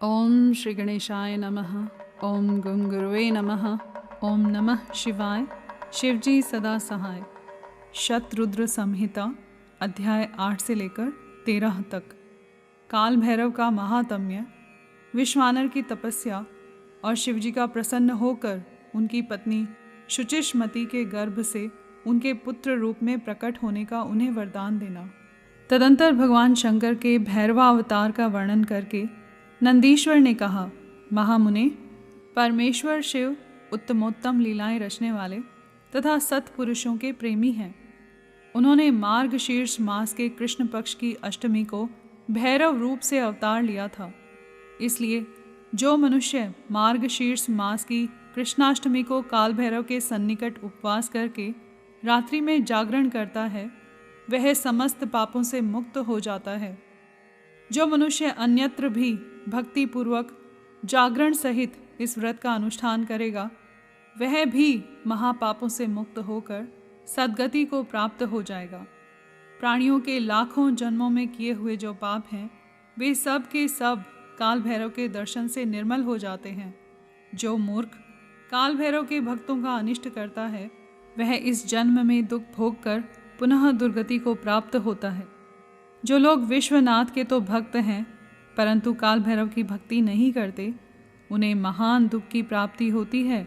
ओम श्री गणेशाय नमः। ओम गं गुरुवे नमः। ओम नमः शिवाय। शिवजी सदा सहाय। शतरुद्र संहिता अध्याय 8 से लेकर 13 तक। काल भैरव का महात्म्य, विश्वानर की तपस्या और शिवजी का प्रसन्न होकर उनकी पत्नी शुचिष्मति के गर्भ से उनके पुत्र रूप में प्रकट होने का उन्हें वरदान देना। तदंतर भगवान शंकर के भैरवावतार का वर्णन करके नंदीश्वर ने कहा, महामुने, परमेश्वर शिव उत्तमोत्तम लीलाएं रचने वाले तथा सत्पुरुषों के प्रेमी हैं। उन्होंने मार्गशीर्ष मास के कृष्ण पक्ष की अष्टमी को भैरव रूप से अवतार लिया था। इसलिए जो मनुष्य मार्गशीर्ष मास की कृष्णाष्टमी को काल भैरव के सन्निकट उपवास करके रात्रि में जागरण करता है, वह समस्त पापों से मुक्त हो जाता है। जो मनुष्य अन्यत्र भी भक्ति पूर्वक जागरण सहित इस व्रत का अनुष्ठान करेगा, वह भी महापापों से मुक्त होकर सद्गति को प्राप्त हो जाएगा। प्राणियों के लाखों जन्मों में किए हुए जो पाप हैं, वे सब के सब काल भैरव के दर्शन से निर्मल हो जाते हैं। जो मूर्ख काल भैरव के भक्तों का अनिष्ट करता है, वह इस जन्म में दुख भोग कर पुनः दुर्गति को प्राप्त होता है। जो लोग विश्वनाथ के तो भक्त हैं, परंतु काल भैरव की भक्ति नहीं करते, उन्हें महान दुख की प्राप्ति होती है।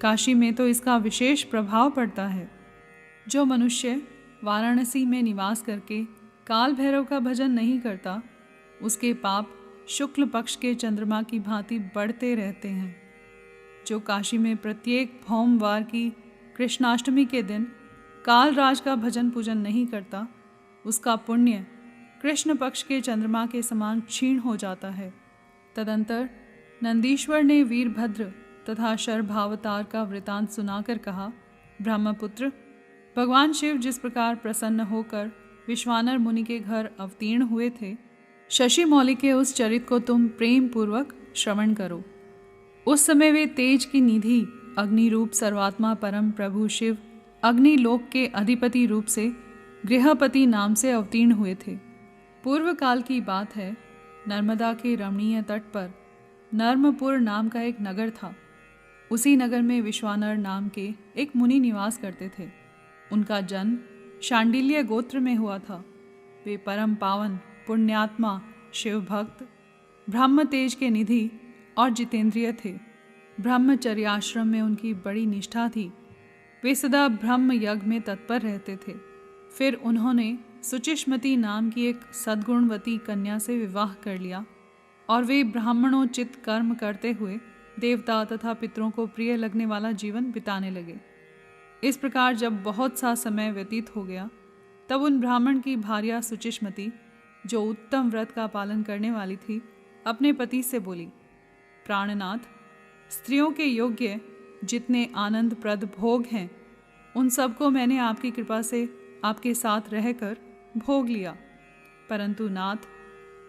काशी में तो इसका विशेष प्रभाव पड़ता है। जो मनुष्य वाराणसी में निवास करके काल भैरव का भजन नहीं करता, उसके पाप शुक्ल पक्ष के चंद्रमा की भांति बढ़ते रहते हैं। जो काशी में प्रत्येक भौमवार की कृष्णाष्टमी के दिन कालराज का भजन पूजन नहीं करता, उसका पुण्य कृष्ण पक्ष के चंद्रमा के समान क्षीण हो जाता है। तदंतर नंदीश्वर ने वीरभद्र तथा शर्भावतार का वृतांत सुनाकर कहा, ब्रह्मपुत्र, भगवान शिव जिस प्रकार प्रसन्न होकर विश्वानर मुनि के घर अवतीर्ण हुए थे, शशि मौली के उस चरित को तुम प्रेम पूर्वक श्रवण करो। उस समय वे तेज की निधि अग्नि रूप सर्वात्मा परम प्रभु शिव अग्नि लोक के अधिपति रूप से गृहपति नाम से अवतीर्ण हुए थे। पूर्व काल की बात है। नर्मदा के रमणीय तट पर नर्मपुर नाम का एक नगर था। उसी नगर में विश्वानर नाम के एक मुनि निवास करते थे। उनका जन्म शांडिल्य गोत्र में हुआ था। वे परम पावन पुण्यात्मा शिव भक्त, ब्रह्म तेज के निधि और जितेंद्रिय थे। ब्रह्मचर्याश्रम में उनकी बड़ी निष्ठा थी। वे सदा ब्रह्म यज्ञ में तत्पर रहते थे। फिर उन्होंने सुचिष्मति नाम की एक सद्गुणवती कन्या से विवाह कर लिया और वे ब्राह्मणोचित कर्म करते हुए देवता तथा पितरों को प्रिय लगने वाला जीवन बिताने लगे। इस प्रकार जब बहुत सा समय व्यतीत हो गया, तब उन ब्राह्मण की भार्या सुचिष्मति, जो उत्तम व्रत का पालन करने वाली थी, अपने पति से बोली, प्राणनाथ, स्त्रियों के योग्य जितने आनंदप्रद भोग हैं, उन सबको मैंने आपकी कृपा से आपके साथ रहकर भोग लिया। परंतु नाथ,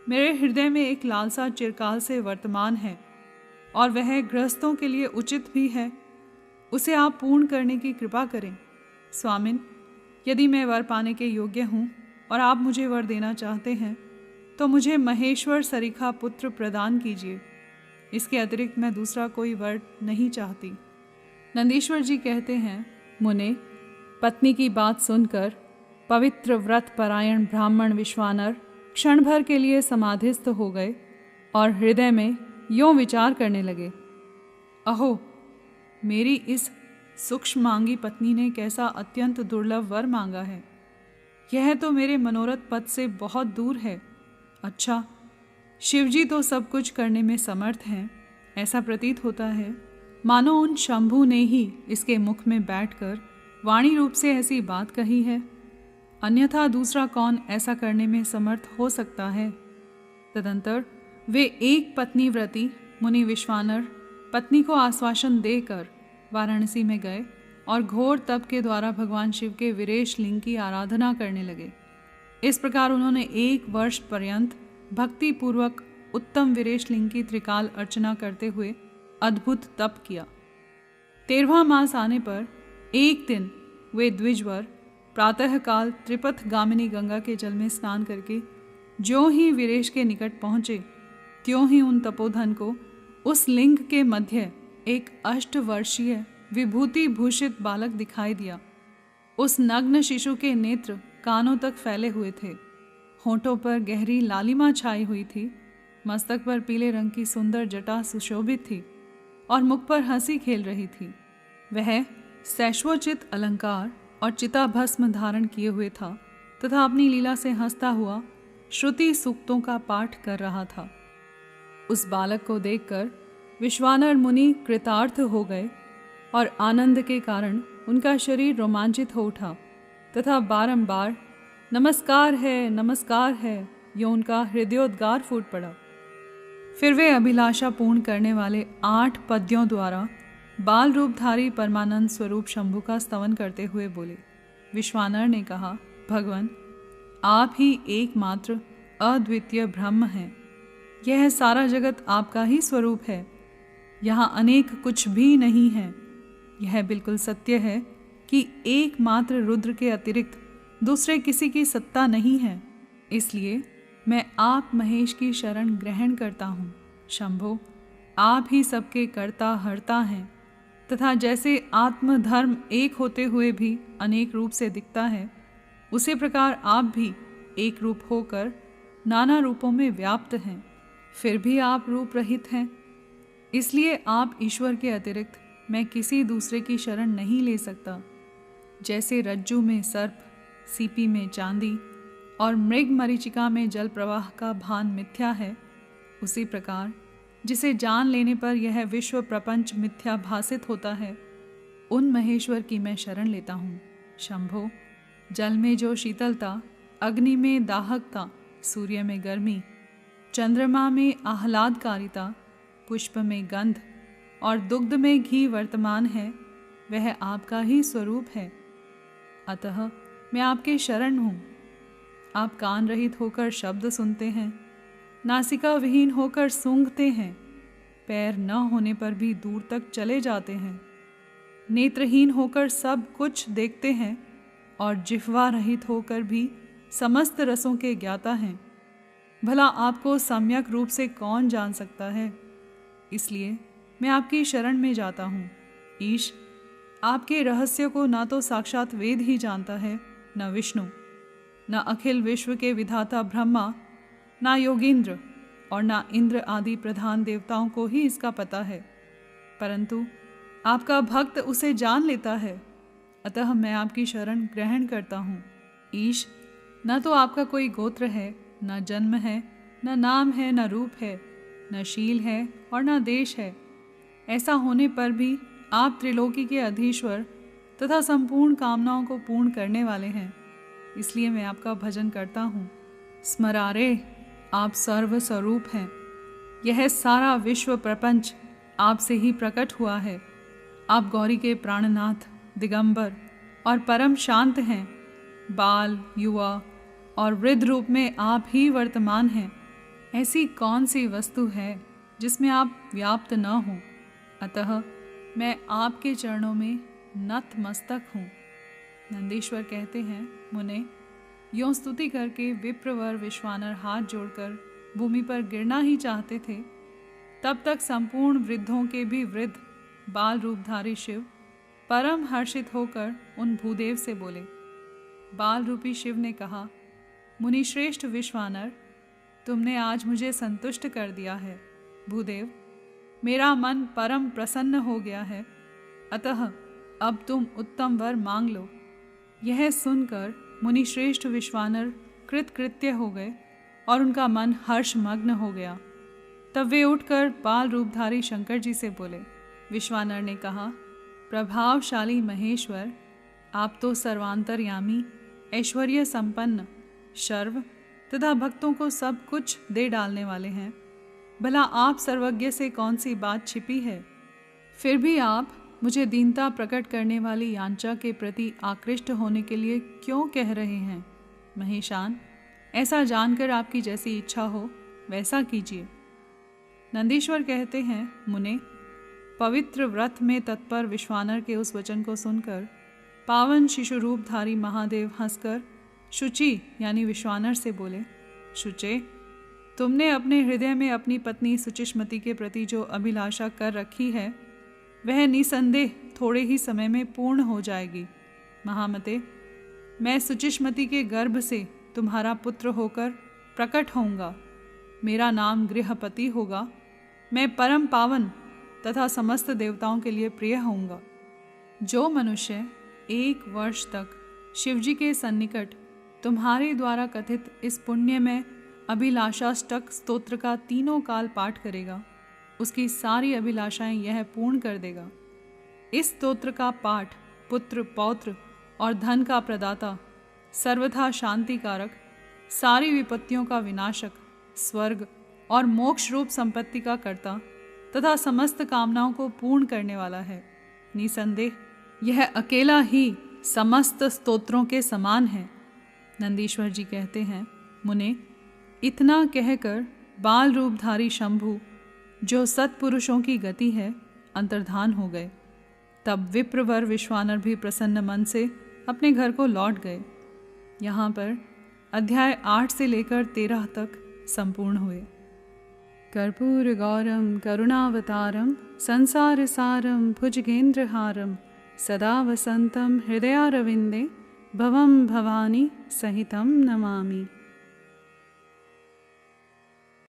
मेरे हृदय में एक लालसा चिरकाल से वर्तमान है और वह गृहस्थों के लिए उचित भी है। उसे आप पूर्ण करने की कृपा करें। स्वामिन, यदि मैं वर पाने के योग्य हूँ और आप मुझे वर देना चाहते हैं, तो मुझे महेश्वर सरीखा पुत्र प्रदान कीजिए। इसके अतिरिक्त मैं दूसरा कोई वर नहीं चाहती। नंदीश्वर जी कहते हैं, मुने, पत्नी की बात सुनकर पवित्र व्रत परायण ब्राह्मण विश्वानर क्षण भर के लिए समाधिस्थ हो गए और हृदय में यों विचार करने लगे, अहो, मेरी इस सूक्ष्मांगी पत्नी ने कैसा अत्यंत दुर्लभ वर मांगा है। यह तो मेरे मनोरथ पद से बहुत दूर है। अच्छा, शिवजी तो सब कुछ करने में समर्थ हैं। ऐसा प्रतीत होता है मानो उन शंभू ने ही इसके मुख में बैठकर वाणी रूप से ऐसी बात कही है। अन्यथा दूसरा कौन ऐसा करने में समर्थ हो सकता है। तदंतर वे एक पत्नी व्रती मुनि विश्वानर पत्नी को आश्वासन देकर वाराणसी में गए और घोर तप के द्वारा भगवान शिव के विरेश लिंग की आराधना करने लगे। इस प्रकार उन्होंने 1 वर्ष पर्यंत भक्ति पूर्वक उत्तम विरेश लिंग की त्रिकाल अर्चना करते हुए अद्भुत तप किया। 13वां मास आने पर एक दिन वे द्विजवर प्रातःकाल त्रिपथ गामिनी गंगा के जल में स्नान करके ज्यों ही विरेश के निकट पहुँचे, त्यों ही उन तपोधन को उस लिंग के मध्य एक 8 वर्षीय विभूति भूषित बालक दिखाई दिया। उस नग्न शिशु के नेत्र कानों तक फैले हुए थे, होठों पर गहरी लालिमा छाई हुई थी, मस्तक पर पीले रंग की सुंदर जटा सुशोभित थी और मुख पर हंसी खेल रही थी। वह शैशवोचित अलंकार और चिताभस्म धारण किए हुए था तथा अपनी लीला से हंसता हुआ श्रुति सूक्तों का पाठ कर रहा था। उस बालक को देखकर विश्वानर मुनि कृतार्थ हो गए और आनंद के कारण उनका शरीर रोमांचित हो उठा तथा बारंबार नमस्कार है यो उनका हृदयोद्गार फूट पड़ा। फिर वे अभिलाषा पूर्ण करने वाले 8 पद्यों द्वारा बाल रूपधारी परमानंद स्वरूप शंभु का स्तवन करते हुए बोले। विश्वानर ने कहा, भगवान, आप ही एकमात्र अद्वितीय ब्रह्म हैं। यह सारा जगत आपका ही स्वरूप है। यहाँ अनेक कुछ भी नहीं है। यह बिल्कुल सत्य है कि एकमात्र रुद्र के अतिरिक्त दूसरे किसी की सत्ता नहीं है। इसलिए मैं आप महेश की शरण ग्रहण करता हूँ। शंभो, आप ही सबके कर्ता हर्ता हैं तथा जैसे आत्मधर्म एक होते हुए भी अनेक रूप से दिखता है, उसी प्रकार आप भी एक रूप होकर नाना रूपों में व्याप्त हैं, फिर भी आप रूप रहित हैं। इसलिए आप ईश्वर के अतिरिक्त मैं किसी दूसरे की शरण नहीं ले सकता। जैसे रज्जु में सर्प, सीपी में चांदी और मृग मरीचिका में जल प्रवाह का भान मिथ्या है, उसी प्रकार जिसे जान लेने पर यह विश्व प्रपंच मिथ्या भासित होता है, उन महेश्वर की मैं शरण लेता हूँ। शंभो, जल में जो शीतलता, अग्नि में दाहकता, सूर्य में गर्मी, चंद्रमा में आह्लादकारिता, पुष्प में गंध और दुग्ध में घी वर्तमान है, वह आपका ही स्वरूप है। अतः मैं आपके शरण हूँ। आप कान रहित होकर शब्द सुनते हैं, नासिका विहीन होकर सूंघते हैं, पैर न होने पर भी दूर तक चले जाते हैं, नेत्रहीन होकर सब कुछ देखते हैं और जिह्वा रहित होकर भी समस्त रसों के ज्ञाता हैं। भला आपको सम्यक रूप से कौन जान सकता है? इसलिए मैं आपकी शरण में जाता हूँ। ईश, आपके रहस्य को ना तो साक्षात वेद ही जानता है, न विष्णु, न अखिल विश्व के विधाता ब्रह्मा, ना योगींद्र और ना इंद्र आदि प्रधान देवताओं को ही इसका पता है, परंतु आपका भक्त उसे जान लेता है। अतः मैं आपकी शरण ग्रहण करता हूँ। ईश, न तो आपका कोई गोत्र है, न जन्म है, न नाम है, न रूप है, न शील है और न देश है। ऐसा होने पर भी आप त्रिलोकी के अधीश्वर तथा संपूर्ण कामनाओं को पूर्ण करने वाले हैं। इसलिए मैं आपका भजन करता हूँ। स्मरारे, आप सर्व स्वरूप हैं। यह सारा विश्व प्रपंच आपसे ही प्रकट हुआ है। आप गौरी के प्राणनाथ, दिगंबर और परम शांत हैं। बाल, युवा और वृद्ध रूप में आप ही वर्तमान हैं। ऐसी कौन सी वस्तु है जिसमें आप व्याप्त न हो? अतः मैं आपके चरणों में नतमस्तक हूँ। नंदीश्वर कहते हैं, मुने, यों स्तुति करके विप्रवर विश्वानर हाथ जोड़कर भूमि पर गिरना ही चाहते थे, तब तक संपूर्ण वृद्धों के भी वृद्ध बाल रूपधारी शिव परम हर्षित होकर उन भूदेव से बोले। बाल रूपी शिव ने कहा, मुनिश्रेष्ठ विश्वानर, तुमने आज मुझे संतुष्ट कर दिया है। भूदेव, मेरा मन परम प्रसन्न हो गया है, अतः अब तुम उत्तम वर मांग लो। यह सुनकर मुनिश्रेष्ठ विश्वानर कृतकृत्य हो गए और उनका मन हर्षमग्न हो गया। तब वे उठकर बाल रूपधारी शंकर जी से बोले। विश्वानर ने कहा, प्रभावशाली महेश्वर, आप तो सर्वांतर्यामी, ऐश्वर्य संपन्न, शर्व तथा भक्तों को सब कुछ दे डालने वाले हैं। भला आप सर्वज्ञ से कौन सी बात छिपी है? फिर भी आप मुझे दीनता प्रकट करने वाली यांचा के प्रति आकृष्ट होने के लिए क्यों कह रहे हैं? महेशान, ऐसा जानकर आपकी जैसी इच्छा हो वैसा कीजिए। नंदीश्वर कहते हैं, मुने, पवित्र व्रत में तत्पर विश्वानर के उस वचन को सुनकर पावन शिशु रूपधारी महादेव हंसकर शुचि यानी विश्वानर से बोले, शुचे, तुमने अपने हृदय में अपनी पत्नी सुचिष्मति के प्रति जो अभिलाषा कर रखी है वह निसंदेह थोड़े ही समय में पूर्ण हो जाएगी। महामते, मैं सुचिष्मति के गर्भ से तुम्हारा पुत्र होकर प्रकट होऊंगा। मेरा नाम गृहपति होगा। मैं परम पावन तथा समस्त देवताओं के लिए प्रिय होऊंगा। जो मनुष्य 1 वर्ष तक शिवजी के सन्निकट तुम्हारे द्वारा कथित इस पुण्य में अभिलाषाष्टक स्तोत्र का 3 काल पाठ करेगा, उसकी सारी अभिलाषाएं यह पूर्ण कर देगा। इस स्तोत्र का पाठ पुत्र, पौत्र और धन का प्रदाता, सर्वथा शांति कारक, सारी विपत्तियों का विनाशक, स्वर्ग और मोक्ष रूप संपत्ति का कर्ता तथा समस्त कामनाओं को पूर्ण करने वाला है। निसंदेह यह अकेला ही समस्त स्तोत्रों के समान है। नंदीश्वर जी कहते हैं, मुने, इतना कहकर बाल रूपधारी शंभु, जो सत्पुरुषों की गति है, अंतर्धान हो गए। तब विप्रवर विश्वानर भी प्रसन्न मन से अपने घर को लौट गए। यहाँ पर अध्याय 8 से लेकर 13 तक संपूर्ण हुए। कर्पूर गौरम करुणावतारम संसार सारम भुजगेंद्रहारम सदा वसंतम हृदयारविंदे भवम भवानी सहितम नमामि।